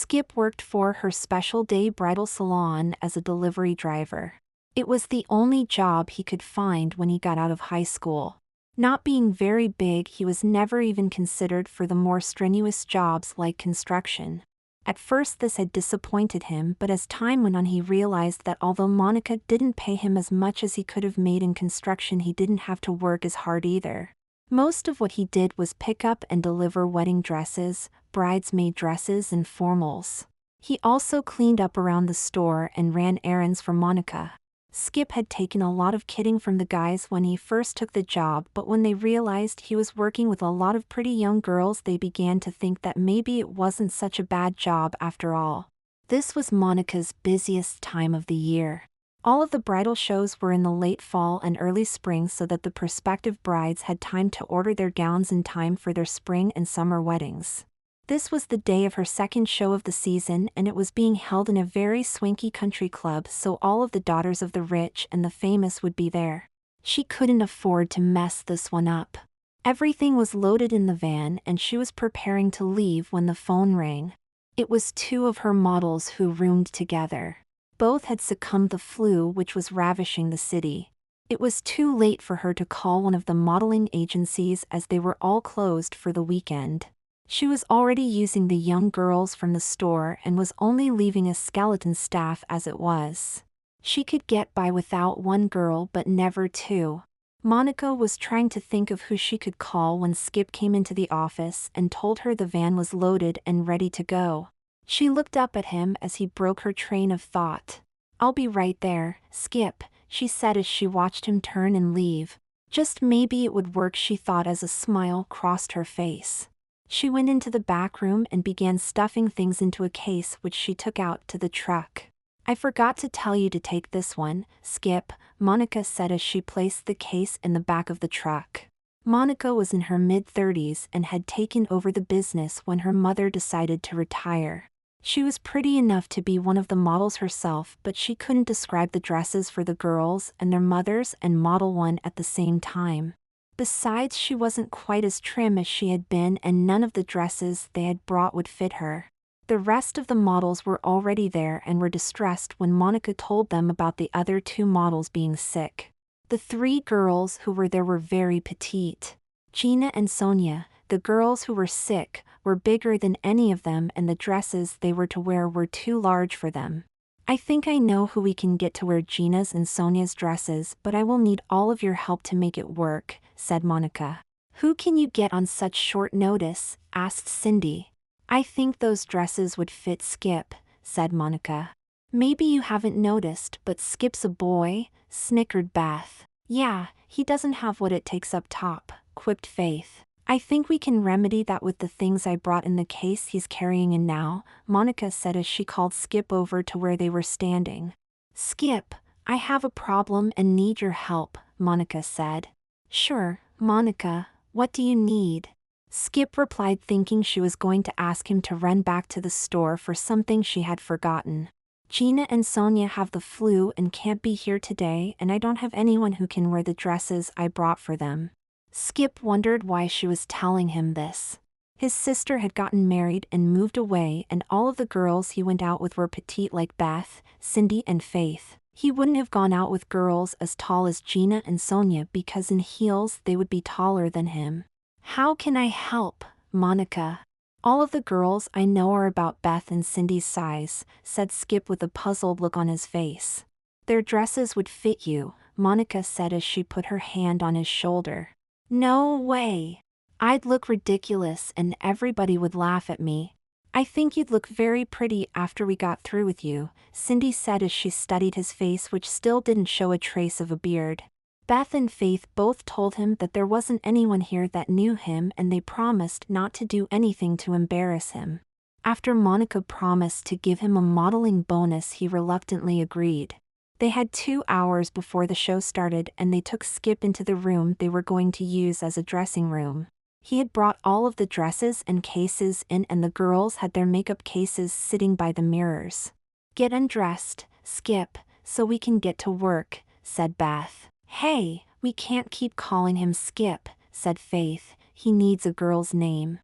Skip worked for her special day bridal salon as a delivery driver. It was the only job he could find when he got out of high school. Not being very big, he was never even considered for the more strenuous jobs like construction. At first this had disappointed him, but as time went on he realized that although Monica didn't pay him as much as he could have made in construction, he didn't have to work as hard either. Most of what he did was pick up and deliver wedding dresses, bridesmaid dresses and formals. He also cleaned up around the store and ran errands for Monica. Skip had taken a lot of kidding from the guys when he first took the job, but when they realized he was working with a lot of pretty young girls, they began to think that maybe it wasn't such a bad job after all. This was Monica's busiest time of the year. All of the bridal shows were in the late fall and early spring, so that the prospective brides had time to order their gowns in time for their spring and summer weddings. This was the day of her second show of the season, and it was being held in a very swanky country club, so all of the daughters of the rich and the famous would be there. She couldn't afford to mess this one up. Everything was loaded in the van, and she was preparing to leave when the phone rang. It was two of her models who roomed together. Both had succumbed to the flu, which was ravishing the city. It was too late for her to call one of the modeling agencies as they were all closed for the weekend. She was already using the young girls from the store and was only leaving a skeleton staff as it was. She could get by without one girl, but never two. Monica was trying to think of who she could call when Skip came into the office and told her the van was loaded and ready to go. She looked up at him as he broke her train of thought. "I'll be right there, Skip," she said as she watched him turn and leave. Just maybe it would work, she thought as a smile crossed her face. She went into the back room and began stuffing things into a case which she took out to the truck. "I forgot to tell you to take this one, Skip," Monica said as she placed the case in the back of the truck. Monica was in her mid-30s and had taken over the business when her mother decided to retire. She was pretty enough to be one of the models herself, but she couldn't describe the dresses for the girls and their mothers and model one at the same time. Besides, she wasn't quite as trim as she had been, and none of the dresses they had brought would fit her. The rest of the models were already there and were distressed when Monica told them about the other two models being sick. The three girls who were there were very petite. Gina and Sonia, the girls who were sick, were bigger than any of them, and the dresses they were to wear were too large for them. "I think I know who we can get to wear Gina's and Sonia's dresses, but I will need all of your help to make it work," said Monica. "Who can you get on such short notice?" asked Cindy. "I think those dresses would fit Skip," said Monica. "Maybe you haven't noticed, but Skip's a boy," snickered Beth. "Yeah, he doesn't have what it takes up top," quipped Faith. "I think we can remedy that with the things I brought in the case he's carrying in now," Monica said as she called Skip over to where they were standing. "Skip, I have a problem and need your help," Monica said. "Sure, Monica, what do you need?" Skip replied, thinking she was going to ask him to run back to the store for something she had forgotten. "Gina and Sonia have the flu and can't be here today, and I don't have anyone who can wear the dresses I brought for them." Skip wondered why she was telling him this. His sister had gotten married and moved away, and all of the girls he went out with were petite like Beth, Cindy and Faith. He wouldn't have gone out with girls as tall as Gina and Sonia because in heels they would be taller than him. "How can I help, Monica? All of the girls I know are about Beth and Cindy's size," said Skip with a puzzled look on his face. "Their dresses would fit you," Monica said as she put her hand on his shoulder. "No way. I'd look ridiculous and everybody would laugh at me." "I think you'd look very pretty after we got through with you," Cindy said as she studied his face, which still didn't show a trace of a beard. Beth and Faith both told him that there wasn't anyone here that knew him, and they promised not to do anything to embarrass him. After Monica promised to give him a modeling bonus, he reluctantly agreed. They had 2 hours before the show started, and they took Skip into the room they were going to use as a dressing room. He had brought all of the dresses and cases in, and the girls had their makeup cases sitting by the mirrors. "Get undressed, Skip, so we can get to work," said Beth. "Hey, we can't keep calling him Skip," said Faith. "He needs a girl's name."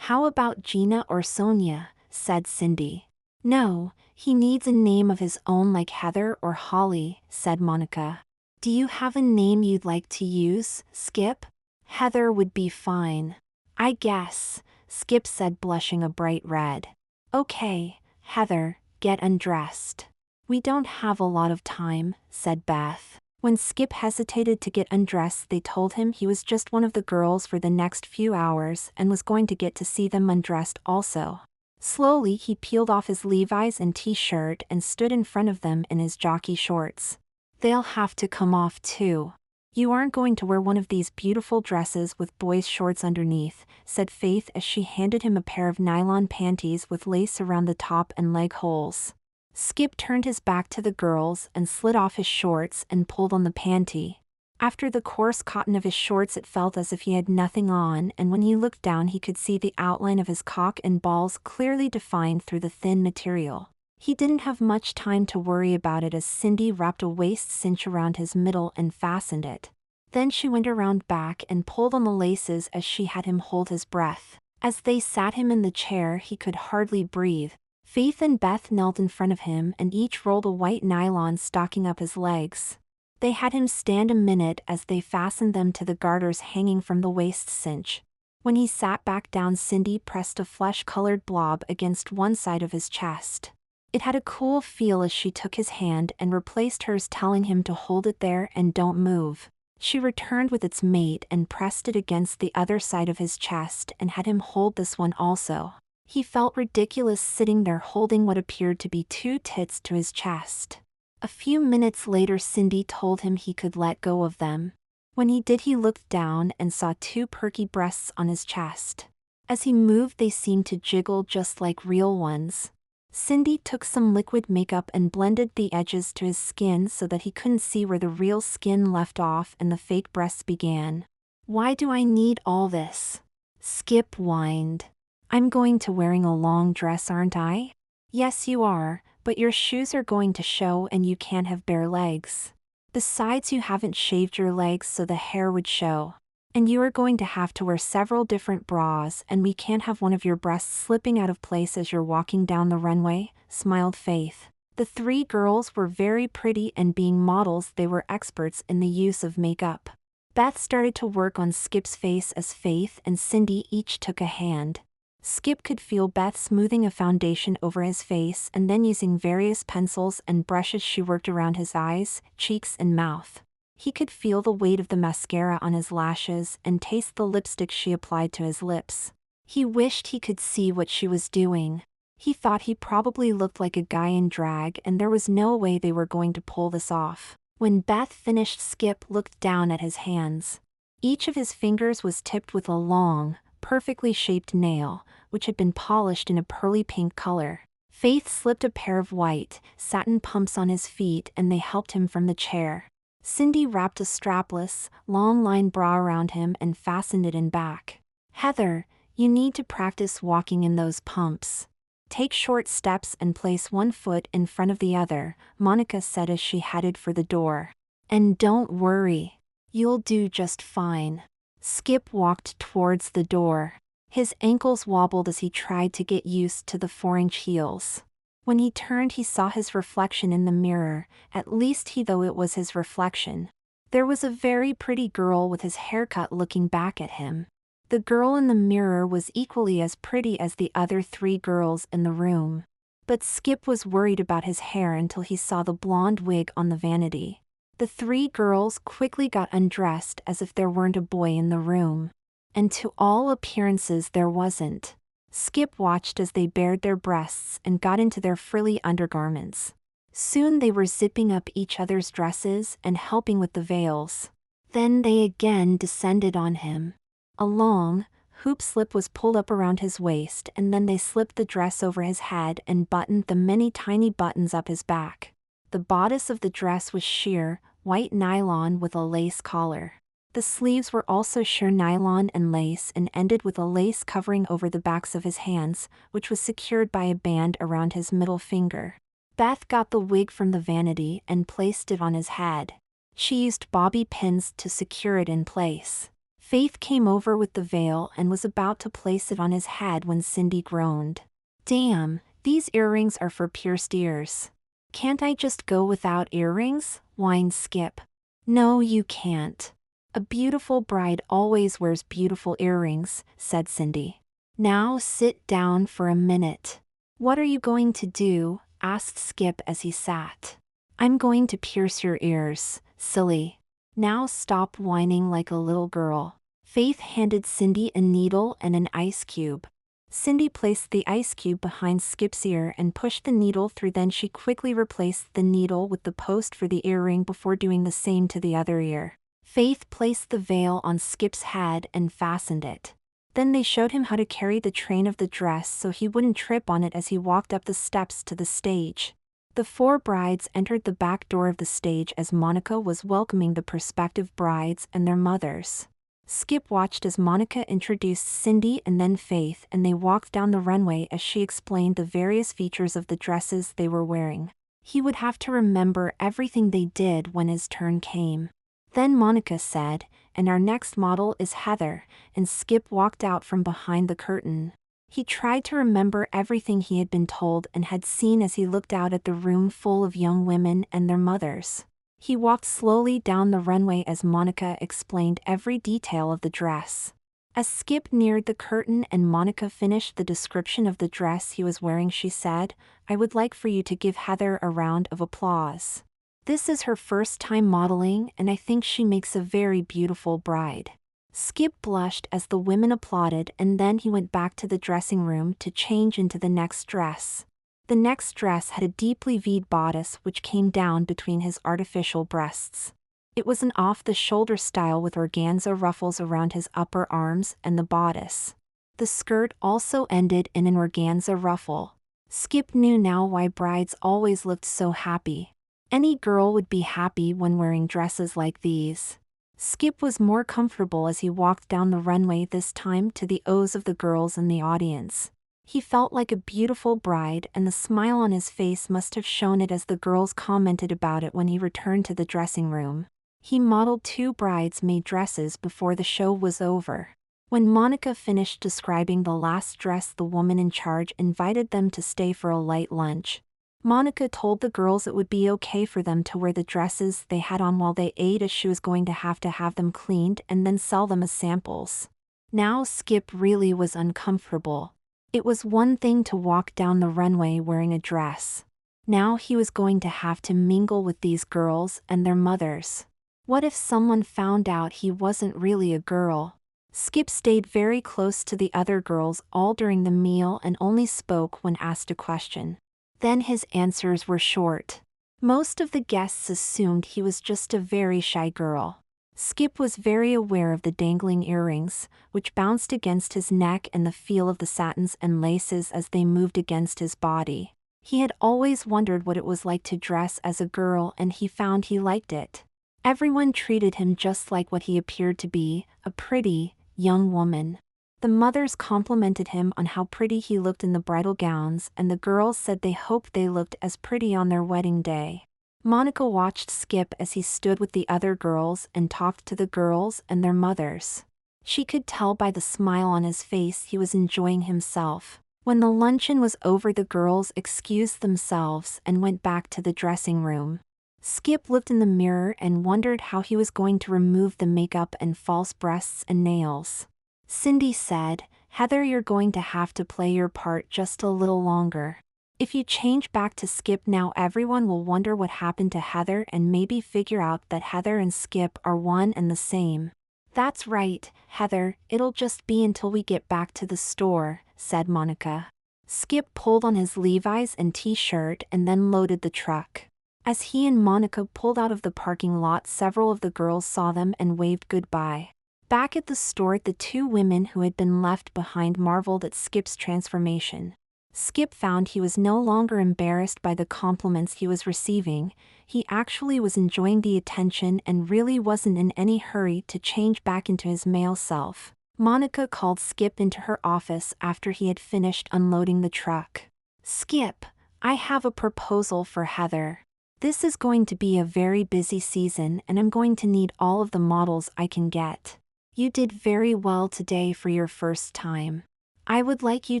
"How about Gina or Sonia?" said Cindy. No, he needs a name of his own like Heather or Holly, said Monica. Do you have a name you'd like to use, Skip? Heather would be fine. I guess, Skip said, blushing a bright red. Okay, Heather, get undressed. We don't have a lot of time, said Beth. When Skip hesitated to get undressed, they told him he was just one of the girls for the next few hours and was going to get to see them undressed also. Slowly he peeled off his Levi's and t-shirt and stood in front of them in his jockey shorts. They'll have to come off too. You aren't going to wear one of these beautiful dresses with boys' shorts underneath, said Faith as she handed him a pair of nylon panties with lace around the top and leg holes. Skip turned his back to the girls and slid off his shorts and pulled on the panty. After the coarse cotton of his shorts, it felt as if he had nothing on, and when he looked down he could see the outline of his cock and balls clearly defined through the thin material. He didn't have much time to worry about it as Cindy wrapped a waist cinch around his middle and fastened it. Then she went around back and pulled on the laces as she had him hold his breath. As they sat him in the chair, he could hardly breathe. Faith and Beth knelt in front of him and each rolled a white nylon stocking up his legs. They had him stand a minute as they fastened them to the garters hanging from the waist cinch. When he sat back down, Cindy pressed a flesh-colored blob against one side of his chest. It had a cool feel as she took his hand and replaced hers, telling him to hold it there and don't move. She returned with its mate and pressed it against the other side of his chest and had him hold this one also. He felt ridiculous sitting there holding what appeared to be two tits to his chest. A few minutes later, Cindy told him he could let go of them. When he did, he looked down and saw two perky breasts on his chest. As he moved, they seemed to jiggle just like real ones. Cindy took some liquid makeup and blended the edges to his skin so that he couldn't see where the real skin left off and the fake breasts began. Why do I need all this? Skip whined. I'm going to wearing a long dress, aren't I? Yes, you are, but your shoes are going to show and you can't have bare legs. Besides, you haven't shaved your legs so the hair would show. And you are going to have to wear several different bras, and we can't have one of your breasts slipping out of place as you're walking down the runway, smiled Faith. The three girls were very pretty, and being models, they were experts in the use of makeup. Beth started to work on Skip's face as Faith and Cindy each took a hand. Skip could feel Beth smoothing a foundation over his face, and then using various pencils and brushes she worked around his eyes, cheeks and mouth. He could feel the weight of the mascara on his lashes and taste the lipstick she applied to his lips. He wished he could see what she was doing. He thought he probably looked like a guy in drag, and there was no way they were going to pull this off. When Beth finished, Skip looked down at his hands. Each of his fingers was tipped with a long, perfectly shaped nail, which had been polished in a pearly pink color. Faith slipped a pair of white, satin pumps on his feet and they helped him from the chair. Cindy wrapped a strapless, long-line bra around him and fastened it in back. Heather, you need to practice walking in those pumps. Take short steps and place one foot in front of the other, Monica said as she headed for the door. And don't worry. You'll do just fine. Skip walked towards the door. His ankles wobbled as he tried to get used to the 4-inch heels. When he turned, he saw his reflection in the mirror, at least though it was his reflection. There was a very pretty girl with his haircut looking back at him. The girl in the mirror was equally as pretty as the other 3 girls in the room. But Skip was worried about his hair until he saw the blonde wig on the vanity. The 3 girls quickly got undressed as if there weren't a boy in the room. And to all appearances there wasn't. Skip watched as they bared their breasts and got into their frilly undergarments. Soon they were zipping up each other's dresses and helping with the veils. Then they again descended on him. A long, hoop slip was pulled up around his waist, and then they slipped the dress over his head and buttoned the many tiny buttons up his back. The bodice of the dress was sheer, white nylon with a lace collar. The sleeves were also sheer nylon and lace and ended with a lace covering over the backs of his hands, which was secured by a band around his middle finger. Beth got the wig from the vanity and placed it on his head. She used bobby pins to secure it in place. Faith came over with the veil and was about to place it on his head when Cindy groaned. "Damn, These earrings are for pierced ears. Can't I just go without earrings? Whined Skip. No, you can't. A beautiful bride always wears beautiful earrings, said Cindy. Now sit down for a minute. What are you going to do? Asked Skip as he sat. I'm going to pierce your ears, silly. Now stop whining like a little girl. Faith handed Cindy a needle and an ice cube. Cindy placed the ice cube behind Skip's ear and pushed the needle through. Then she quickly replaced the needle with the post for the earring before doing the same to the other ear. Faith placed the veil on Skip's head and fastened it. Then they showed him how to carry the train of the dress so he wouldn't trip on it as he walked up the steps to the stage. The 4 brides entered the back door of the stage as Monica was welcoming the prospective brides and their mothers. Skip watched as Monica introduced Cindy and then Faith, and they walked down the runway as she explained the various features of the dresses they were wearing. He would have to remember everything they did when his turn came. Then Monica said, "And our next model is Heather," and Skip walked out from behind the curtain. He tried to remember everything he had been told and had seen as he looked out at the room full of young women and their mothers. He walked slowly down the runway as Monica explained every detail of the dress. As Skip neared the curtain and Monica finished the description of the dress he was wearing, she said, "I would like for you to give Heather a round of applause. This is her first time modeling, and I think she makes a very beautiful bride." Skip blushed as the women applauded, and then he went back to the dressing room to change into the next dress. The next dress had a deeply V-ed bodice which came down between his artificial breasts. It was an off-the-shoulder style with organza ruffles around his upper arms and the bodice. The skirt also ended in an organza ruffle. Skip knew now why brides always looked so happy. Any girl would be happy when wearing dresses like these. Skip was more comfortable as he walked down the runway, this time to the O's of the girls in the audience. He felt like a beautiful bride, and the smile on his face must have shown it as the girls commented about it when he returned to the dressing room. He modeled 2 bridesmaid dresses before the show was over. When Monica finished describing the last dress, the woman in charge invited them to stay for a light lunch. Monica told the girls it would be okay for them to wear the dresses they had on while they ate, as she was going to have them cleaned and then sell them as samples. Now Skip really was uncomfortable. It was one thing to walk down the runway wearing a dress. Now he was going to have to mingle with these girls and their mothers. What if someone found out he wasn't really a girl? Skip stayed very close to the other girls all during the meal and only spoke when asked a question. Then his answers were short. Most of the guests assumed he was just a very shy girl. Skip was very aware of the dangling earrings, which bounced against his neck, and the feel of the satins and laces as they moved against his body. He had always wondered what it was like to dress as a girl, and he found he liked it. Everyone treated him just like what he appeared to be, a pretty, young woman. The mothers complimented him on how pretty he looked in the bridal gowns, and the girls said they hoped they looked as pretty on their wedding day. Monica watched Skip as he stood with the other girls and talked to the girls and their mothers. She could tell by the smile on his face he was enjoying himself. When the luncheon was over, the girls excused themselves and went back to the dressing room. Skip looked in the mirror and wondered how he was going to remove the makeup and false breasts and nails. Cindy said, "Heather, you're going to have to play your part just a little longer. If you change back to Skip now, everyone will wonder what happened to Heather and maybe figure out that Heather and Skip are one and the same." "That's right, Heather, it'll just be until we get back to the store," said Monica. Skip pulled on his Levi's and t-shirt and then loaded the truck. As he and Monica pulled out of the parking lot, several of the girls saw them and waved goodbye. Back at the store, the 2 women who had been left behind marveled at Skip's transformation. Skip found he was no longer embarrassed by the compliments he was receiving. He actually was enjoying the attention and really wasn't in any hurry to change back into his male self. Monica called Skip into her office after he had finished unloading the truck. "Skip, I have a proposal for Heather. This is going to be a very busy season, and I'm going to need all of the models I can get. You did very well today for your first time. I would like you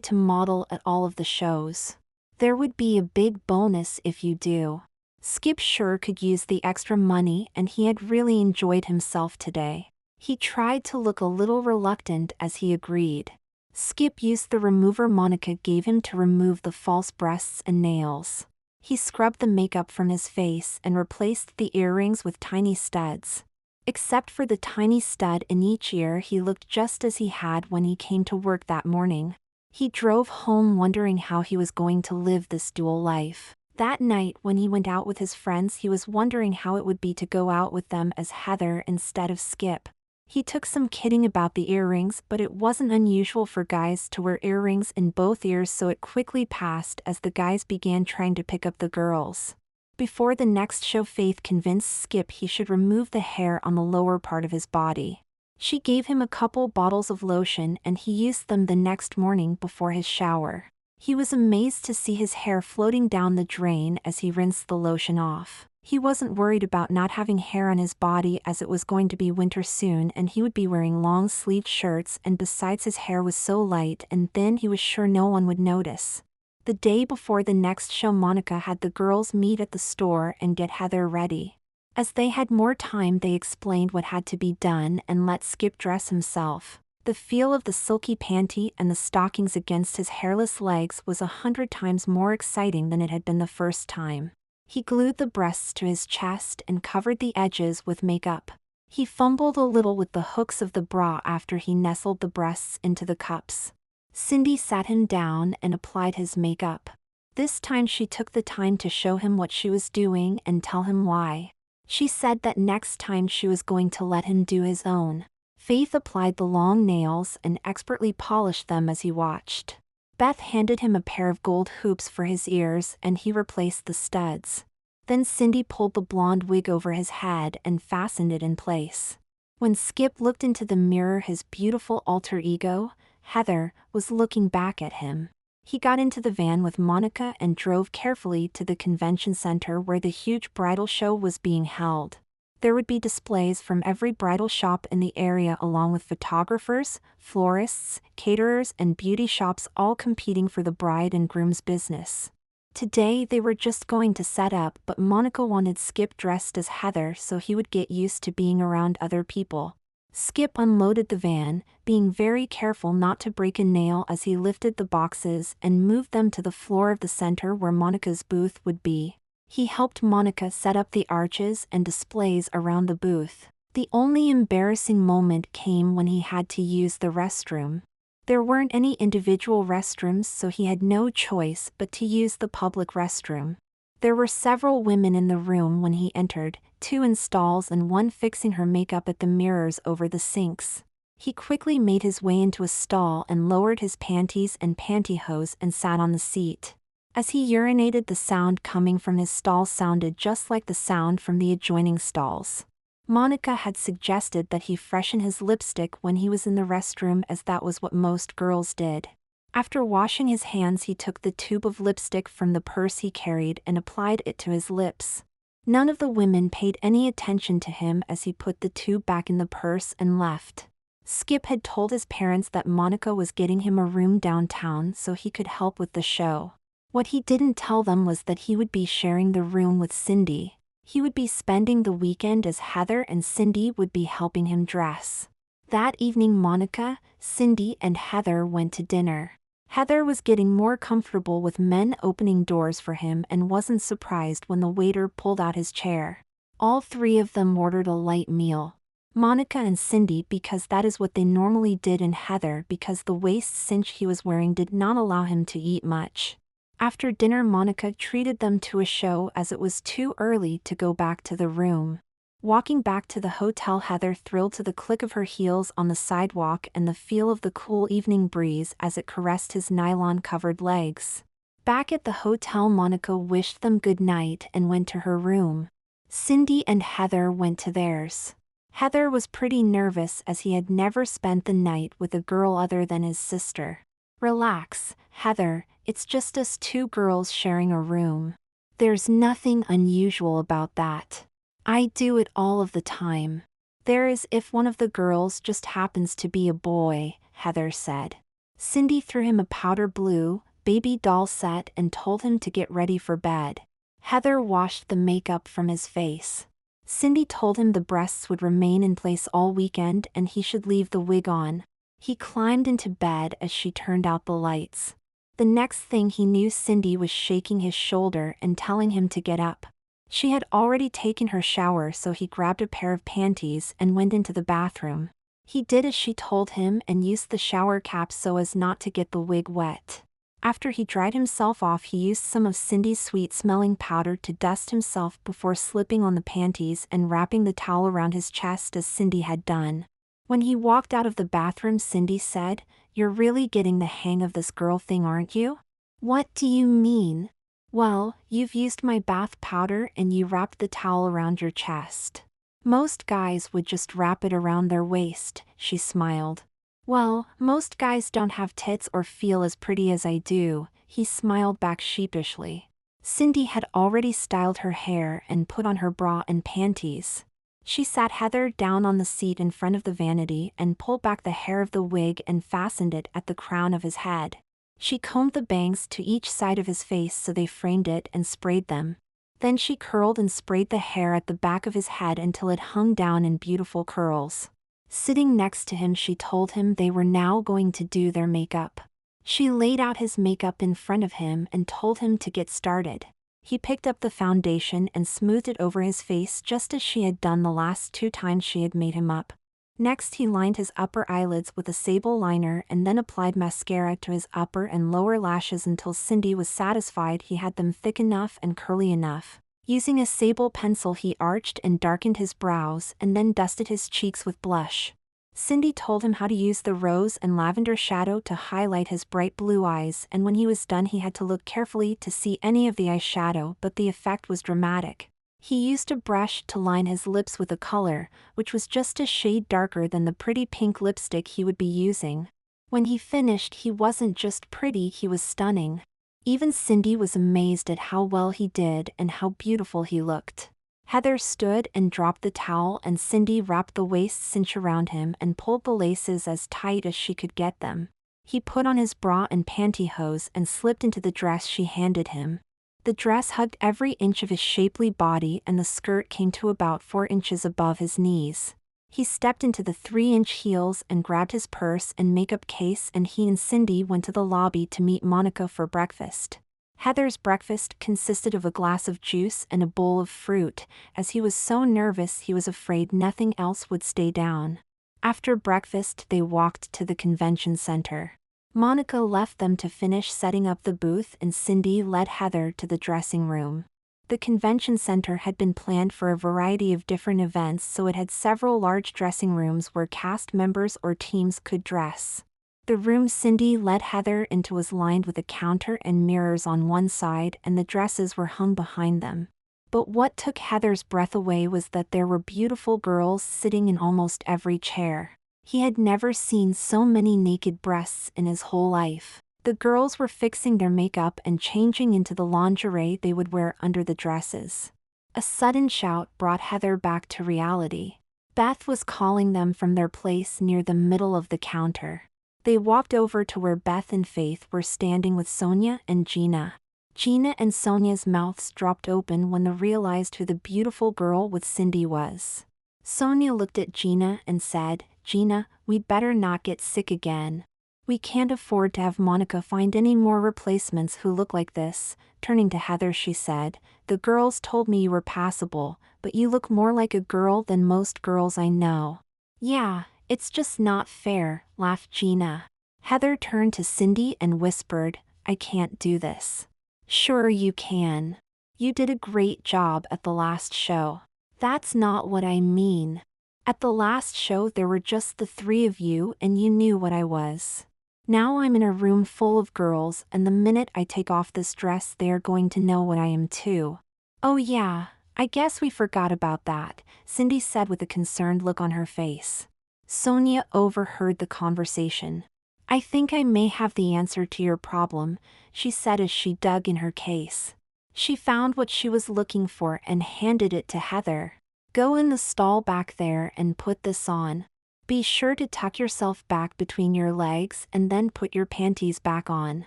to model at all of the shows. There would be a big bonus if you do. Skip sure could use the extra money and he had really enjoyed himself today. He tried to look a little reluctant as he agreed. Skip used the remover Monica gave him to remove the false breasts and nails. He scrubbed the makeup from his face and replaced the earrings with tiny studs. Except for the tiny stud in each ear, he looked just as he had when he came to work that morning. He drove home wondering how he was going to live this dual life. That night when he went out with his friends, he was wondering how it would be to go out with them as Heather instead of Skip. He took some kidding about the earrings, but it wasn't unusual for guys to wear earrings in both ears, so it quickly passed as the guys began trying to pick up the girls. Before the next show, Faith convinced Skip he should remove the hair on the lower part of his body. She gave him a couple bottles of lotion and he used them the next morning before his shower. He was amazed to see his hair floating down the drain as he rinsed the lotion off. He wasn't worried about not having hair on his body as it was going to be winter soon and he would be wearing long-sleeved shirts, and besides his hair was so light and thin he was sure no one would notice. The day before the next show, Monica had the girls meet at the store and get Heather ready. As they had more time, they explained what had to be done and let Skip dress himself. The feel of the silky panty and the stockings against his hairless legs was 100 times more exciting than it had been the first time. He glued the breasts to his chest and covered the edges with makeup. He fumbled a little with the hooks of the bra after he nestled the breasts into the cups. Cindy sat him down and applied his makeup. This time she took the time to show him what she was doing and tell him why. She said that next time she was going to let him do his own. Faith applied the long nails and expertly polished them as he watched. Beth handed him a pair of gold hoops for his ears and he replaced the studs. Then Cindy pulled the blonde wig over his head and fastened it in place. When Skip looked into the mirror, his beautiful alter ego, Heather, was looking back at him. He got into the van with Monica and drove carefully to the convention center where the huge bridal show was being held. There would be displays from every bridal shop in the area, along with photographers, florists, caterers, and beauty shops, all competing for the bride and groom's business. Today they were just going to set up, but Monica wanted Skip dressed as Heather so he would get used to being around other people. Skip unloaded the van, being very careful not to break a nail as he lifted the boxes and moved them to the floor of the center where Monica's booth would be. He helped Monica set up the arches and displays around the booth. The only embarrassing moment came when he had to use the restroom. There weren't any individual restrooms, so he had no choice but to use the public restroom. There were several women in the room when he entered, 2 in stalls and 1 fixing her makeup at the mirrors over the sinks. He quickly made his way into a stall and lowered his panties and pantyhose and sat on the seat. As he urinated, the sound coming from his stall sounded just like the sound from the adjoining stalls. Monica had suggested that he freshen his lipstick when he was in the restroom, as that was what most girls did. After washing his hands, he took the tube of lipstick from the purse he carried and applied it to his lips. None of the women paid any attention to him as he put the tube back in the purse and left. Skip had told his parents that Monica was getting him a room downtown so he could help with the show. What he didn't tell them was that he would be sharing the room with Cindy. He would be spending the weekend as Heather and Cindy would be helping him dress. That evening, Monica, Cindy, and Heather went to dinner. Heather was getting more comfortable with men opening doors for him and wasn't surprised when the waiter pulled out his chair. All 3 of them ordered a light meal. Monica and Cindy because that is what they normally did, and Heather because the waist cinch he was wearing did not allow him to eat much. After dinner, Monica treated them to a show as it was too early to go back to the room. Walking back to the hotel, Heather thrilled to the click of her heels on the sidewalk and the feel of the cool evening breeze as it caressed his nylon-covered legs. Back at the hotel, Monica wished them good night and went to her room. Cindy and Heather went to theirs. Heather was pretty nervous as he had never spent the night with a girl other than his sister. "Relax, Heather, it's just us 2 girls sharing a room. There's nothing unusual about that. I do it all of the time. There is if one of the girls just happens to be a boy," Heather said. Cindy threw him a powder blue, baby doll set and told him to get ready for bed. Heather washed the makeup from his face. Cindy told him the breasts would remain in place all weekend and he should leave the wig on. He climbed into bed as she turned out the lights. The next thing he knew, Cindy was shaking his shoulder and telling him to get up. She had already taken her shower, so he grabbed a pair of panties and went into the bathroom. He did as she told him and used the shower cap so as not to get the wig wet. After he dried himself off, he used some of Cindy's sweet-smelling powder to dust himself before slipping on the panties and wrapping the towel around his chest as Cindy had done. When he walked out of the bathroom, Cindy said, "You're really getting the hang of this girl thing, aren't you?" "What do you mean?" "Well, you've used my bath powder and you wrapped the towel around your chest. Most guys would just wrap it around their waist," she smiled. "Well, most guys don't have tits or feel as pretty as I do," he smiled back sheepishly. Cindy had already styled her hair and put on her bra and panties. She sat Heather down on the seat in front of the vanity and pulled back the hair of the wig and fastened it at the crown of his head. She combed the bangs to each side of his face so they framed it and sprayed them. Then she curled and sprayed the hair at the back of his head until it hung down in beautiful curls. Sitting next to him, she told him they were now going to do their makeup. She laid out his makeup in front of him and told him to get started. He picked up the foundation and smoothed it over his face just as she had done the last 2 times she had made him up. Next, he lined his upper eyelids with a sable liner and then applied mascara to his upper and lower lashes until Cindy was satisfied he had them thick enough and curly enough. Using a sable pencil, he arched and darkened his brows and then dusted his cheeks with blush. Cindy told him how to use the rose and lavender shadow to highlight his bright blue eyes, and when he was done he had to look carefully to see any of the eyeshadow, but the effect was dramatic. He used a brush to line his lips with a color, which was just a shade darker than the pretty pink lipstick he would be using. When he finished, he wasn't just pretty, he was stunning. Even Cindy was amazed at how well he did and how beautiful he looked. Heather stood and dropped the towel, and Cindy wrapped the waist cinch around him and pulled the laces as tight as she could get them. He put on his bra and pantyhose and slipped into the dress she handed him. The dress hugged every inch of his shapely body and the skirt came to about 4 inches above his knees. He stepped into the 3-inch heels and grabbed his purse and makeup case, and he and Cindy went to the lobby to meet Monica for breakfast. Heather's breakfast consisted of a glass of juice and a bowl of fruit, as he was so nervous he was afraid nothing else would stay down. After breakfast, they walked to the convention center. Monica left them to finish setting up the booth and Cindy led Heather to the dressing room. The convention center had been planned for a variety of different events, so it had several large dressing rooms where cast members or teams could dress. The room Cindy led Heather into was lined with a counter and mirrors on one side, and the dresses were hung behind them. But what took Heather's breath away was that there were beautiful girls sitting in almost every chair. He had never seen so many naked breasts in his whole life. The girls were fixing their makeup and changing into the lingerie they would wear under the dresses. A sudden shout brought Heather back to reality. Beth was calling them from their place near the middle of the counter. They walked over to where Beth and Faith were standing with Sonia and Gina. Gina and Sonia's mouths dropped open when they realized who the beautiful girl with Cindy was. Sonia looked at Gina and said, "Gina, we'd better not get sick again. We can't afford to have Monica find any more replacements who look like this." Turning to Heather, she said, "The girls told me you were passable, but you look more like a girl than most girls I know." "Yeah, it's just not fair," laughed Gina. Heather turned to Cindy and whispered, "I can't do this." "Sure you can. You did a great job at the last show." "That's not what I mean. At the last show there were just the 3 of you and you knew what I was. Now I'm in a room full of girls, and the minute I take off this dress they are going to know what I am too." "Oh yeah, I guess we forgot about that," Cindy said with a concerned look on her face. Sonia overheard the conversation. "I think I may have the answer to your problem," she said as she dug in her case. She found what she was looking for and handed it to Heather. "Go in the stall back there and put this on. Be sure to tuck yourself back between your legs and then put your panties back on."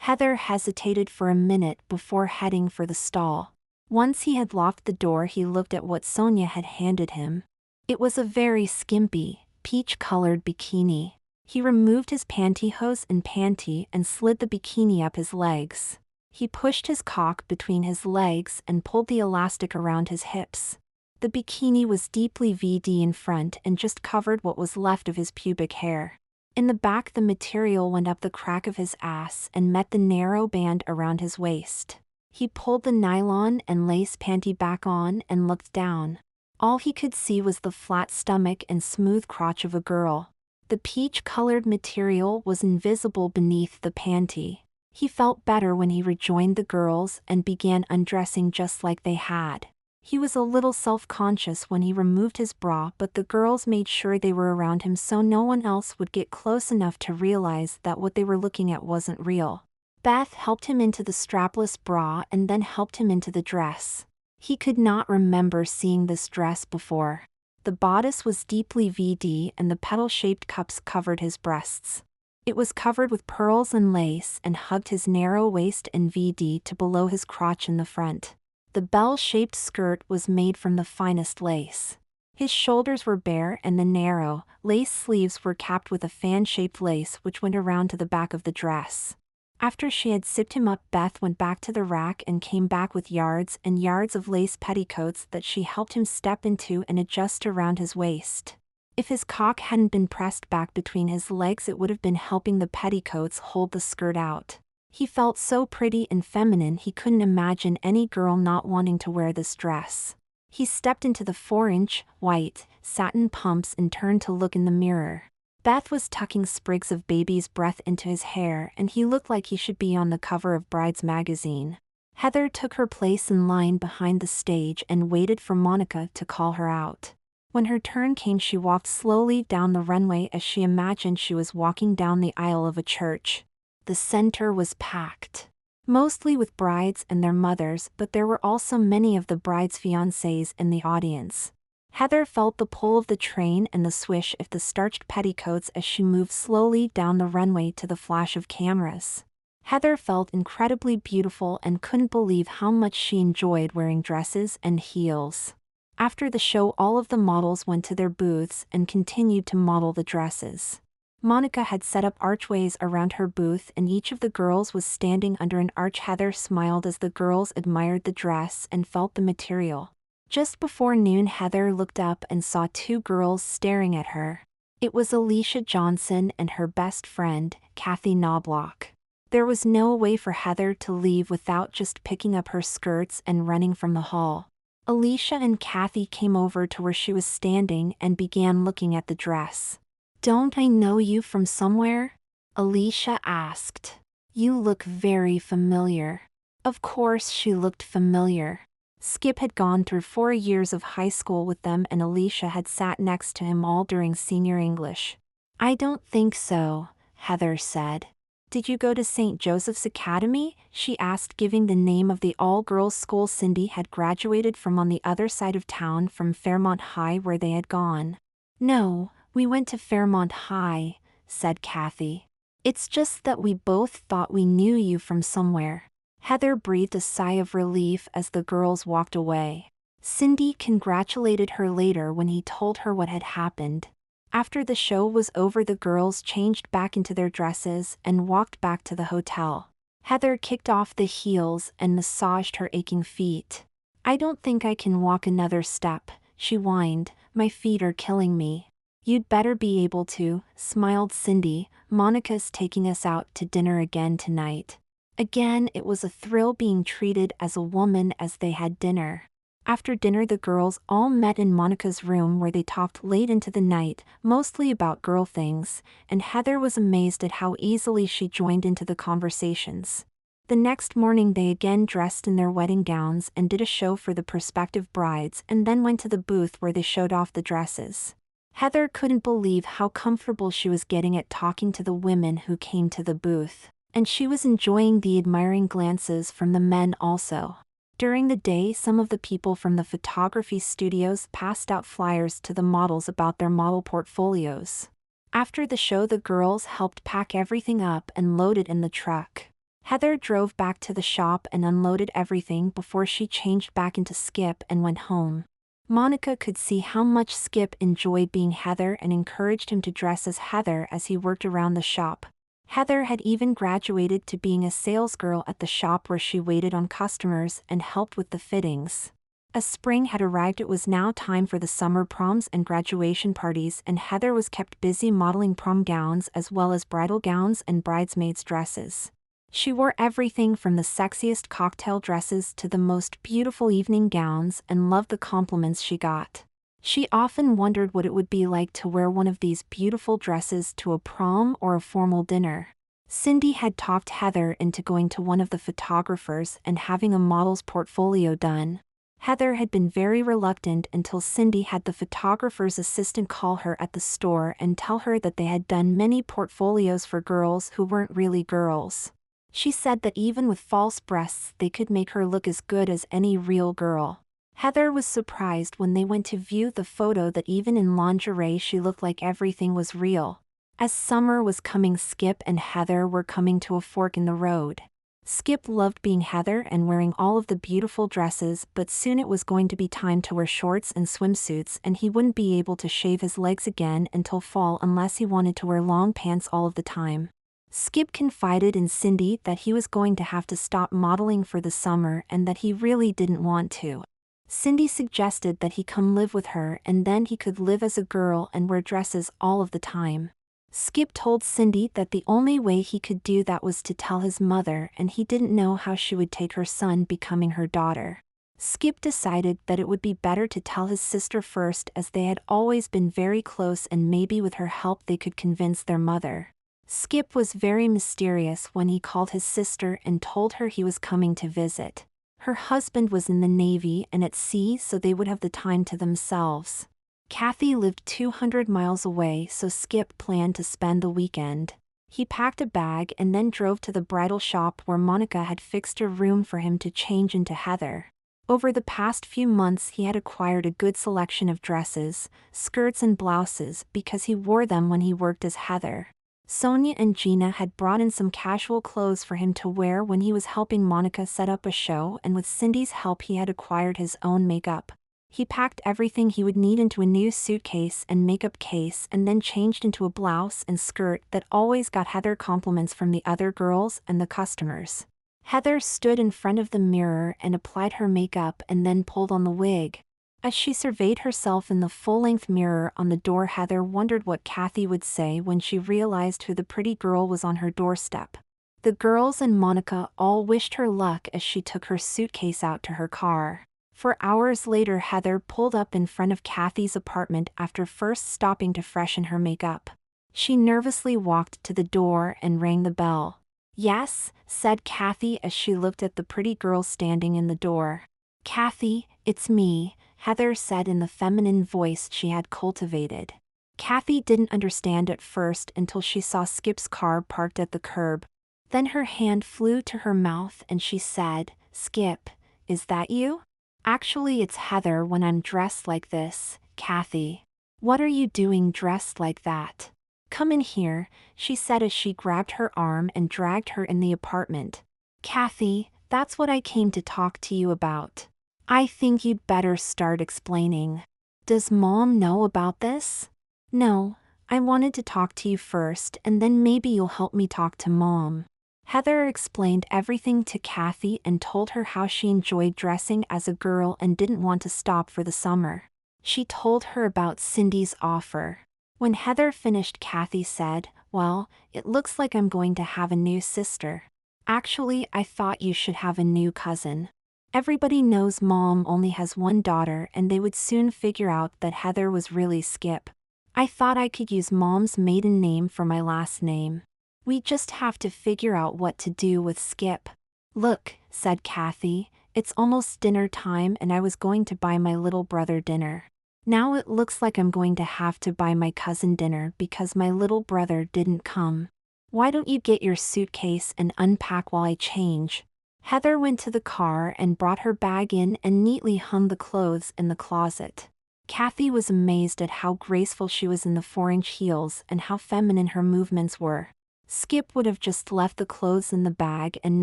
Heather hesitated for a minute before heading for the stall. Once he had locked the door, he looked at what Sonia had handed him. It was a very skimpy, peach-colored bikini. He removed his pantyhose and panty and slid the bikini up his legs. He pushed his cock between his legs and pulled the elastic around his hips. The bikini was deeply VD in front and just covered what was left of his pubic hair. In the back, the material went up the crack of his ass and met the narrow band around his waist. He pulled the nylon and lace panty back on and looked down. All he could see was the flat stomach and smooth crotch of a girl. The peach-colored material was invisible beneath the panty. He felt better when he rejoined the girls and began undressing just like they had. He was a little self-conscious when he removed his bra, but the girls made sure they were around him so no one else would get close enough to realize that what they were looking at wasn't real. Beth helped him into the strapless bra and then helped him into the dress. He could not remember seeing this dress before. The bodice was deeply VD and the petal-shaped cups covered his breasts. It was covered with pearls and lace and hugged his narrow waist and VD to below his crotch in the front. The bell-shaped skirt was made from the finest lace. His shoulders were bare and the narrow, lace sleeves were capped with a fan-shaped lace which went around to the back of the dress. After she had sipped him up, Beth went back to the rack and came back with yards and yards of lace petticoats that she helped him step into and adjust around his waist. If his cock hadn't been pressed back between his legs, it would have been helping the petticoats hold the skirt out. He felt so pretty and feminine he couldn't imagine any girl not wanting to wear this dress. He stepped into the 4-inch, white, satin pumps and turned to look in the mirror. Beth was tucking sprigs of baby's breath into his hair and he looked like he should be on the cover of Brides magazine. Heather took her place in line behind the stage and waited for Monica to call her out. When her turn came, she walked slowly down the runway as she imagined she was walking down the aisle of a church. The center was packed, mostly with brides and their mothers, but there were also many of the brides' fiancés in the audience. Heather felt the pull of the train and the swish of the starched petticoats as she moved slowly down the runway to the flash of cameras. Heather felt incredibly beautiful and couldn't believe how much she enjoyed wearing dresses and heels. After the show, all of the models went to their booths and continued to model the dresses. Monica had set up archways around her booth and each of the girls was standing under an arch. Heather smiled as the girls admired the dress and felt the material. Just before noon, Heather looked up and saw two girls staring at her. It was Alicia Johnson and her best friend, Kathy Knobloch. There was no way for Heather to leave without just picking up her skirts and running from the hall. Alicia and Kathy came over to where she was standing and began looking at the dress. "Don't I know you from somewhere?" Alicia asked. "You look very familiar." Of course she looked familiar. Skip had gone through 4 years of high school with them and Alicia had sat next to him all during senior English. "I don't think so," Heather said. "Did you go to St. Joseph's Academy?" she asked, giving the name of the all-girls school Cindy had graduated from on the other side of town from Fairmont High where they had gone. "No, we went to Fairmont High," said Kathy. "It's just that we both thought we knew you from somewhere." Heather breathed a sigh of relief as the girls walked away. Cindy congratulated her later when he told her what had happened. After the show was over, the girls changed back into their dresses and walked back to the hotel. Heather kicked off the heels and massaged her aching feet. "I don't think I can walk another step," she whined. "My feet are killing me." "You'd better be able to," smiled Cindy. "Monica's taking us out to dinner again tonight." Again, it was a thrill being treated as a woman as they had dinner. After dinner, the girls all met in Monica's room where they talked late into the night, mostly about girl things, and Heather was amazed at how easily she joined into the conversations. The next morning they again dressed in their wedding gowns and did a show for the prospective brides and then went to the booth where they showed off the dresses. Heather couldn't believe how comfortable she was getting at talking to the women who came to the booth, and she was enjoying the admiring glances from the men also. During the day, some of the people from the photography studios passed out flyers to the models about their model portfolios. After the show, the girls helped pack everything up and load it in the truck. Heather drove back to the shop and unloaded everything before she changed back into Skip and went home. Monica could see how much Skip enjoyed being Heather and encouraged him to dress as Heather as he worked around the shop. Heather had even graduated to being a salesgirl at the shop where she waited on customers and helped with the fittings. As spring had arrived, it was now time for the summer proms and graduation parties, and Heather was kept busy modeling prom gowns as well as bridal gowns and bridesmaids' dresses. She wore everything from the sexiest cocktail dresses to the most beautiful evening gowns and loved the compliments she got. She often wondered what it would be like to wear one of these beautiful dresses to a prom or a formal dinner. Cindy had talked Heather into going to one of the photographers and having a model's portfolio done. Heather had been very reluctant until Cindy had the photographer's assistant call her at the store and tell her that they had done many portfolios for girls who weren't really girls. She said that even with false breasts they could make her look as good as any real girl. Heather was surprised when they went to view the photo that even in lingerie she looked like everything was real. As summer was coming, Skip and Heather were coming to a fork in the road. Skip loved being Heather and wearing all of the beautiful dresses, but soon it was going to be time to wear shorts and swimsuits, and he wouldn't be able to shave his legs again until fall unless he wanted to wear long pants all of the time. Skip confided in Cindy that he was going to have to stop modeling for the summer and that he really didn't want to. Cindy suggested that he come live with her and then he could live as a girl and wear dresses all of the time. Skip told Cindy that the only way he could do that was to tell his mother, and he didn't know how she would take her son becoming her daughter. Skip decided that it would be better to tell his sister first, as they had always been very close and maybe with her help they could convince their mother. Skip was very mysterious when he called his sister and told her he was coming to visit. Her husband was in the Navy and at sea, so they would have the time to themselves. Kathy lived 200 miles away, so Skip planned to spend the weekend. He packed a bag and then drove to the bridal shop where Monica had fixed a room for him to change into Heather. Over the past few months he had acquired a good selection of dresses, skirts and blouses because he wore them when he worked as Heather. Sonia and Gina had brought in some casual clothes for him to wear when he was helping Monica set up a show, and with Cindy's help he had acquired his own makeup. He packed everything he would need into a new suitcase and makeup case and then changed into a blouse and skirt that always got Heather compliments from the other girls and the customers. Heather stood in front of the mirror and applied her makeup and then pulled on the wig. As she surveyed herself in the full-length mirror on the door, Heather wondered what Kathy would say when she realized who the pretty girl was on her doorstep. The girls and Monica all wished her luck as she took her suitcase out to her car. For hours later, Heather pulled up in front of Kathy's apartment after first stopping to freshen her makeup. She nervously walked to the door and rang the bell. "Yes," said Kathy as she looked at the pretty girl standing in the door. "Kathy, it's me," Heather said in the feminine voice she had cultivated. Kathy didn't understand at first until she saw Skip's car parked at the curb. Then her hand flew to her mouth and she said, "Skip, is that you?" "Actually, it's Heather when I'm dressed like this, Kathy." "What are you doing dressed like that?" "Come in here," she said as she grabbed her arm and dragged her in the apartment. "Kathy, that's what I came to talk to you about. I think you'd better start explaining. Does Mom know about this?" "No, I wanted to talk to you first and then maybe you'll help me talk to Mom." Heather explained everything to Kathy and told her how she enjoyed dressing as a girl and didn't want to stop for the summer. She told her about Cindy's offer. When Heather finished, Kathy said, "Well, it looks like I'm going to have a new sister. Actually, I thought you should have a new cousin. Everybody knows Mom only has one daughter and they would soon figure out that Heather was really Skip. I thought I could use Mom's maiden name for my last name. We just have to figure out what to do with Skip." "Look," said Kathy, "it's almost dinner time and I was going to buy my little brother dinner. Now it looks like I'm going to have to buy my cousin dinner because my little brother didn't come. Why don't you get your suitcase and unpack while I change?" Heather went to the car and brought her bag in and neatly hung the clothes in the closet. Kathy was amazed at how graceful she was in the 4-inch heels and how feminine her movements were. Skip would have just left the clothes in the bag and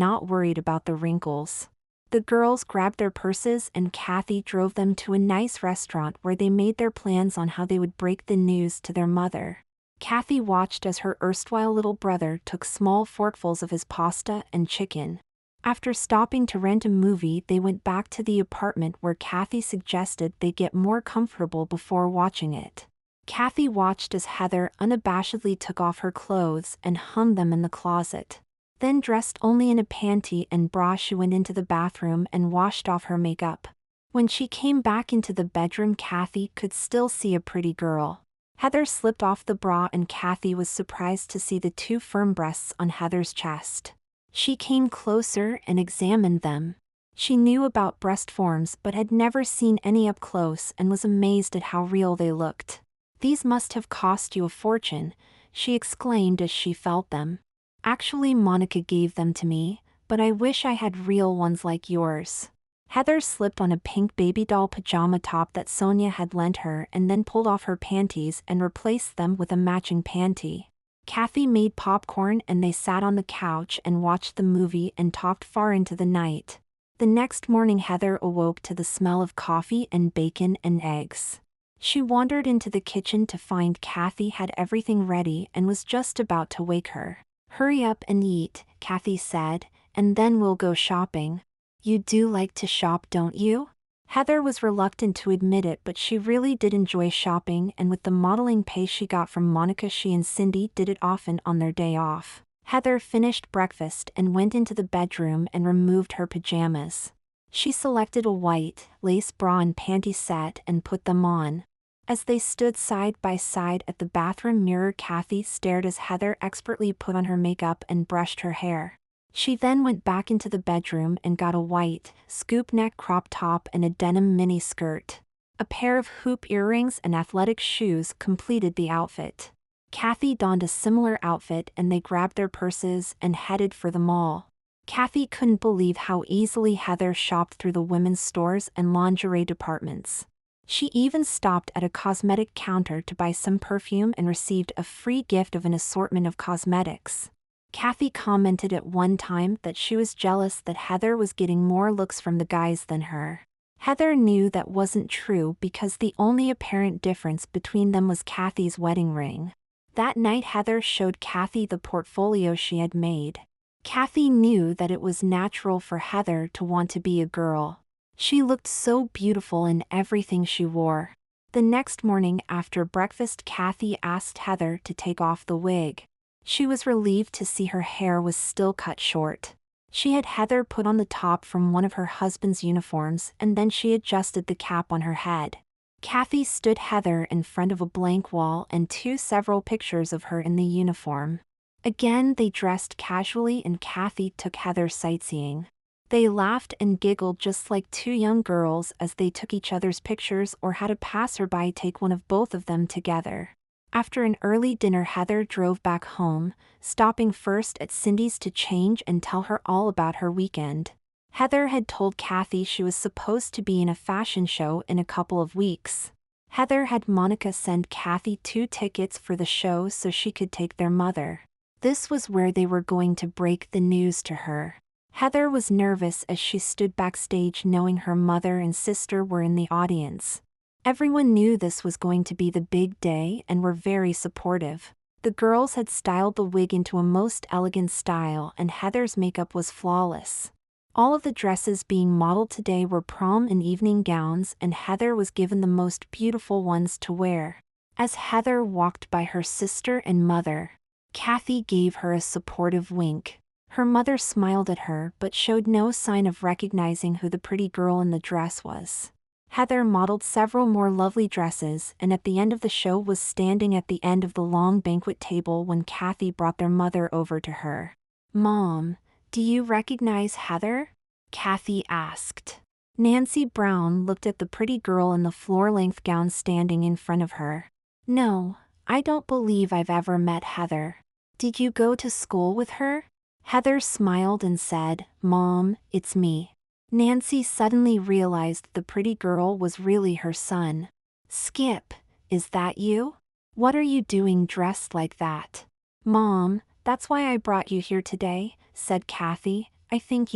not worried about the wrinkles. The girls grabbed their purses and Kathy drove them to a nice restaurant where they made their plans on how they would break the news to their mother. Kathy watched as her erstwhile little brother took small forkfuls of his pasta and chicken. After stopping to rent a movie, they went back to the apartment where Kathy suggested they get more comfortable before watching it. Kathy watched as Heather unabashedly took off her clothes and hung them in the closet. Then, dressed only in a panty and bra, she went into the bathroom and washed off her makeup. When she came back into the bedroom, Kathy could still see a pretty girl. Heather slipped off the bra and Kathy was surprised to see the two firm breasts on Heather's chest. She came closer and examined them. She knew about breast forms but had never seen any up close and was amazed at how real they looked. "These must have cost you a fortune," she exclaimed as she felt them. "Actually, Monica gave them to me, but I wish I had real ones like yours." Heather slipped on a pink baby doll pajama top that Sonia had lent her and then pulled off her panties and replaced them with a matching panty. Kathy made popcorn and they sat on the couch and watched the movie and talked far into the night. The next morning, Heather awoke to the smell of coffee and bacon and eggs. She wandered into the kitchen to find Kathy had everything ready and was just about to wake her. "Hurry up and eat," Kathy said, "and then we'll go shopping." "You do like to shop, don't you?" Heather was reluctant to admit it, but she really did enjoy shopping, and with the modeling pay she got from Monica, she and Cindy did it often on their day off. Heather finished breakfast and went into the bedroom and removed her pajamas. She selected a white, lace bra and panty set and put them on. As they stood side by side at the bathroom mirror, Kathy stared as Heather expertly put on her makeup and brushed her hair. She then went back into the bedroom and got a white, scoop neck crop top and a denim mini skirt. A pair of hoop earrings and athletic shoes completed the outfit. Kathy donned a similar outfit and they grabbed their purses and headed for the mall. Kathy couldn't believe how easily Heather shopped through the women's stores and lingerie departments. She even stopped at a cosmetic counter to buy some perfume and received a free gift of an assortment of cosmetics. Kathy commented at one time that she was jealous that Heather was getting more looks from the guys than her. Heather knew that wasn't true because the only apparent difference between them was Kathy's wedding ring. That night, Heather showed Kathy the portfolio she had made. Kathy knew that it was natural for Heather to want to be a girl. She looked so beautiful in everything she wore. The next morning after breakfast, Kathy asked Heather to take off the wig. She was relieved to see her hair was still cut short. She had Heather put on the top from one of her husband's uniforms and then she adjusted the cap on her head. Kathy stood Heather in front of a blank wall and several pictures of her in the uniform. Again, they dressed casually and Kathy took Heather sightseeing. They laughed and giggled just like two young girls as they took each other's pictures or had a passerby take one of both of them together. After an early dinner, Heather drove back home, stopping first at Cindy's to change and tell her all about her weekend. Heather had told Kathy she was supposed to be in a fashion show in a couple of weeks. Heather had Monica send Kathy 2 tickets for the show so she could take their mother. This was where they were going to break the news to her. Heather was nervous as she stood backstage knowing her mother and sister were in the audience. Everyone knew this was going to be the big day and were very supportive. The girls had styled the wig into a most elegant style and Heather's makeup was flawless. All of the dresses being modeled today were prom and evening gowns and Heather was given the most beautiful ones to wear. As Heather walked by her sister and mother, Kathy gave her a supportive wink. Her mother smiled at her but showed no sign of recognizing who the pretty girl in the dress was. Heather modeled several more lovely dresses and at the end of the show was standing at the end of the long banquet table when Kathy brought their mother over to her. "Mom, do you recognize Heather?" Kathy asked. Nancy Brown looked at the pretty girl in the floor-length gown standing in front of her. "No, I don't believe I've ever met Heather. Did you go to school with her?" Heather smiled and said, "Mom, it's me." Nancy suddenly realized the pretty girl was really her son. "Skip, is that you? What are you doing dressed like that?" "Mom, That's why I brought you here today, said Kathy. I think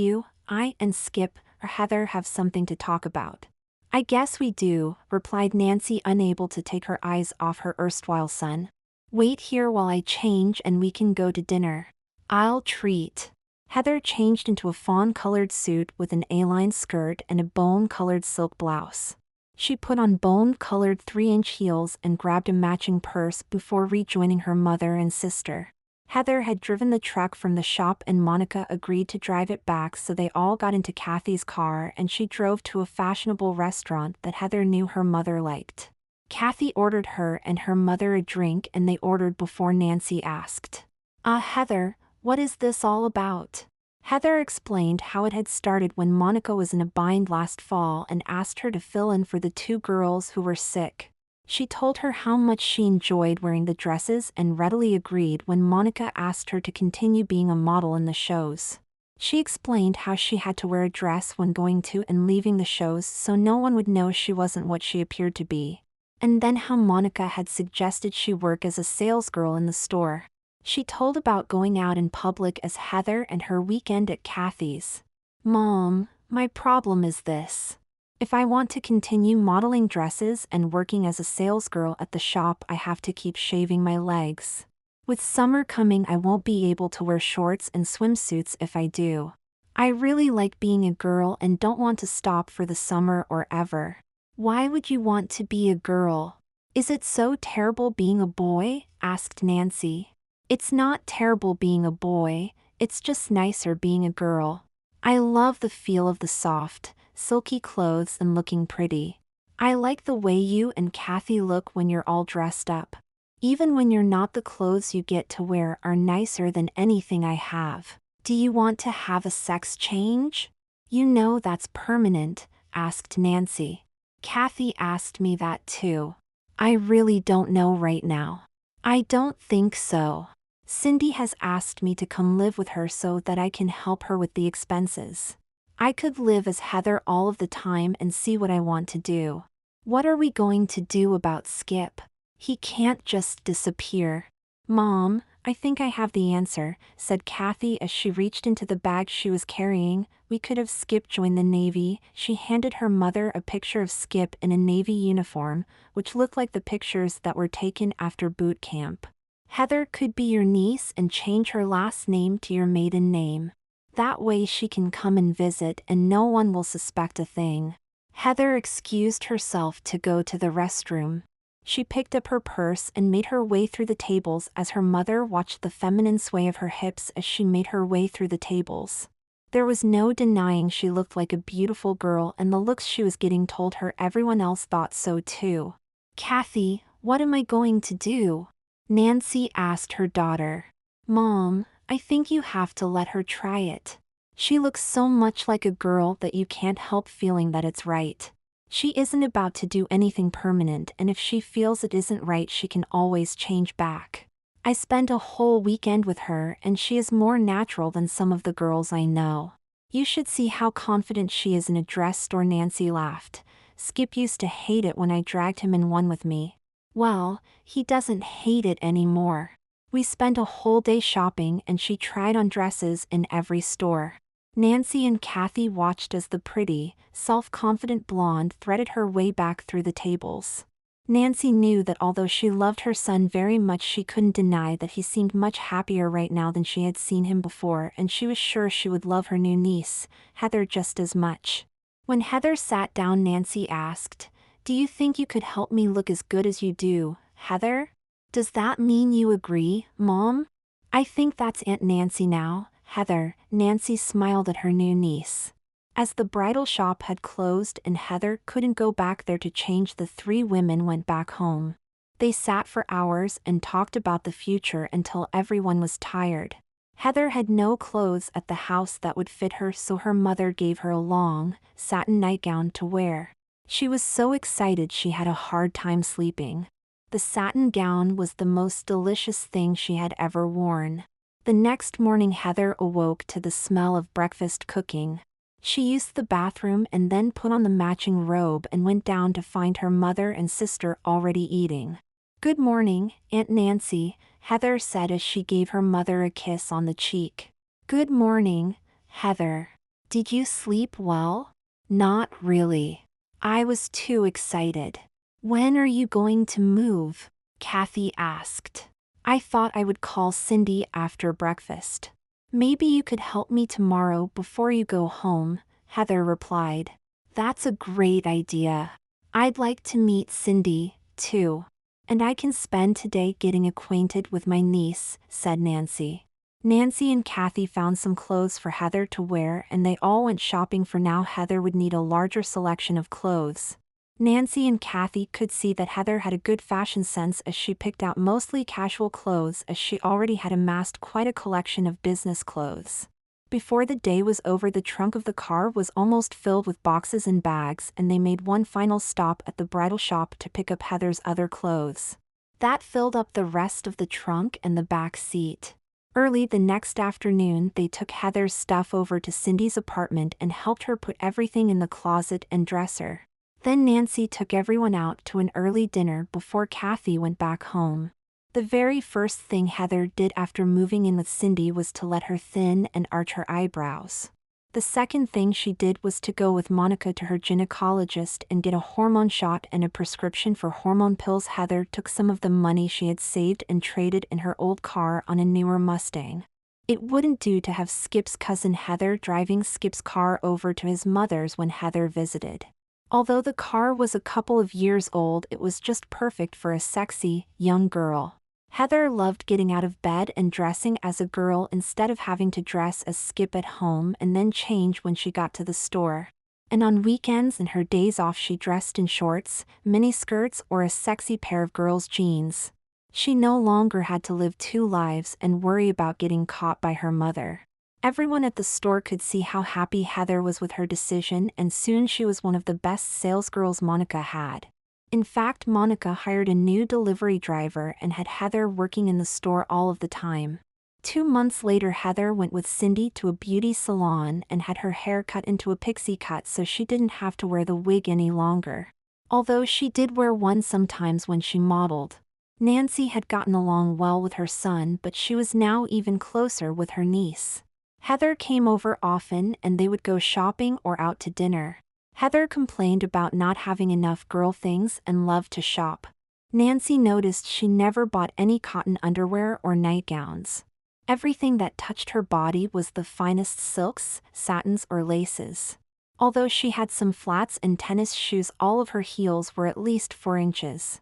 I and Skip, or Heather, have something to talk about. I guess we do, replied Nancy, unable to take her eyes off her erstwhile son. Wait here while I change and we can go to dinner. I'll treat. Heather changed into a fawn-colored suit with an A-line skirt and a bone-colored silk blouse. She put on bone-colored 3-inch heels and grabbed a matching purse before rejoining her mother and sister. Heather had driven the truck from the shop and Monica agreed to drive it back, so they all got into Kathy's car and she drove to a fashionable restaurant that Heather knew her mother liked. Kathy ordered her and her mother a drink and they ordered before Nancy asked. Heather, what is this all about? Heather explained how it had started when Monica was in a bind last fall and asked her to fill in for the 2 girls who were sick. She told her how much she enjoyed wearing the dresses and readily agreed when Monica asked her to continue being a model in the shows. She explained how she had to wear a dress when going to and leaving the shows so no one would know she wasn't what she appeared to be. And then how Monica had suggested she work as a salesgirl in the store. She told about going out in public as Heather and her weekend at Kathy's. Mom, my problem is this. If I want to continue modeling dresses and working as a salesgirl at the shop, I have to keep shaving my legs. With summer coming, I won't be able to wear shorts and swimsuits if I do. I really like being a girl and don't want to stop for the summer or ever. Why would you want to be a girl? Is it so terrible being a boy? Asked Nancy. It's not terrible being a boy, it's just nicer being a girl. I love the feel of the soft, silky clothes and looking pretty. I like the way you and Kathy look when you're all dressed up. Even when you're not, the clothes you get to wear are nicer than anything I have. Do you want to have a sex change? You know that's permanent, asked Nancy. Kathy asked me that too. I really don't know right now. I don't think so. Cindy has asked me to come live with her so that I can help her with the expenses. I could live as Heather all of the time and see what I want to do. What are we going to do about Skip? He can't just disappear. Mom, I think I have the answer, said Kathy as she reached into the bag she was carrying. We could have Skip join the Navy. She handed her mother a picture of Skip in a Navy uniform, which looked like the pictures that were taken after boot camp. Heather could be your niece and change her last name to your maiden name. That way she can come and visit and no one will suspect a thing. Heather excused herself to go to the restroom. She picked up her purse and made her way through the tables as her mother watched the feminine sway of her hips as she made her way through the tables. There was no denying she looked like a beautiful girl, and the looks she was getting told her everyone else thought so too. Kathy, what am I going to do? Nancy asked her daughter. Mom, I think you have to let her try it. She looks so much like a girl that you can't help feeling that it's right. She isn't about to do anything permanent, and if she feels it isn't right, she can always change back. I spent a whole weekend with her and she is more natural than some of the girls I know. You should see how confident she is in a dress store. Nancy laughed. Skip used to hate it when I dragged him in one with me. Well, he doesn't hate it anymore. We spent a whole day shopping and she tried on dresses in every store. Nancy and Kathy watched as the pretty, self-confident blonde threaded her way back through the tables. Nancy knew that although she loved her son very much, she couldn't deny that he seemed much happier right now than she had seen him before, and she was sure she would love her new niece, Heather, just as much. When Heather sat down, Nancy asked, "Do you think you could help me look as good as you do, Heather?" "Does that mean you agree, Mom?" "I think that's Aunt Nancy now, Heather." Nancy smiled at her new niece. As the bridal shop had closed and Heather couldn't go back there to change, the 3 women went back home. They sat for hours and talked about the future until everyone was tired. Heather had no clothes at the house that would fit her, so her mother gave her a long, satin nightgown to wear. She was so excited she had a hard time sleeping. The satin gown was the most delicious thing she had ever worn. The next morning Heather awoke to the smell of breakfast cooking. She used the bathroom and then put on the matching robe and went down to find her mother and sister already eating. Good morning, Aunt Nancy, Heather said as she gave her mother a kiss on the cheek. Good morning, Heather. Did you sleep well? Not really. I was too excited. When are you going to move? Kathy asked. I thought I would call Cindy after breakfast. Maybe you could help me tomorrow before you go home, Heather replied. That's a great idea. I'd like to meet Cindy, too. And I can spend today getting acquainted with my niece, said Nancy. Nancy and Kathy found some clothes for Heather to wear and they all went shopping for now Heather would need a larger selection of clothes. Nancy and Kathy could see that Heather had a good fashion sense as she picked out mostly casual clothes as she already had amassed quite a collection of business clothes. Before the day was over the trunk of the car was almost filled with boxes and bags and they made one final stop at the bridal shop to pick up Heather's other clothes. That filled up the rest of the trunk and the back seat. Early the next afternoon they took Heather's stuff over to Cindy's apartment and helped her put everything in the closet and dresser. Then Nancy took everyone out to an early dinner before Kathy went back home. The very first thing Heather did after moving in with Cindy was to let her thin and arch her eyebrows. The second thing she did was to go with Monica to her gynecologist and get a hormone shot and a prescription for hormone pills. Heather took some of the money she had saved and traded in her old car on a newer Mustang. It wouldn't do to have Skip's cousin Heather driving Skip's car over to his mother's when Heather visited. Although the car was a couple of years old, it was just perfect for a sexy, young girl. Heather loved getting out of bed and dressing as a girl instead of having to dress as Skip at home and then change when she got to the store. And on weekends and her days off she dressed in shorts, miniskirts or a sexy pair of girls' jeans. She no longer had to live two lives and worry about getting caught by her mother. Everyone at the store could see how happy Heather was with her decision and soon she was one of the best salesgirls Monica had. In fact, Monica hired a new delivery driver and had Heather working in the store all of the time. 2 months later Heather went with Cindy to a beauty salon and had her hair cut into a pixie cut so she didn't have to wear the wig any longer. Although she did wear one sometimes when she modeled. Nancy had gotten along well with her son but she was now even closer with her niece. Heather came over often and they would go shopping or out to dinner. Heather complained about not having enough girl things and loved to shop. Nancy noticed she never bought any cotton underwear or nightgowns. Everything that touched her body was the finest silks, satins or laces. Although she had some flats and tennis shoes, all of her heels were at least 4 inches.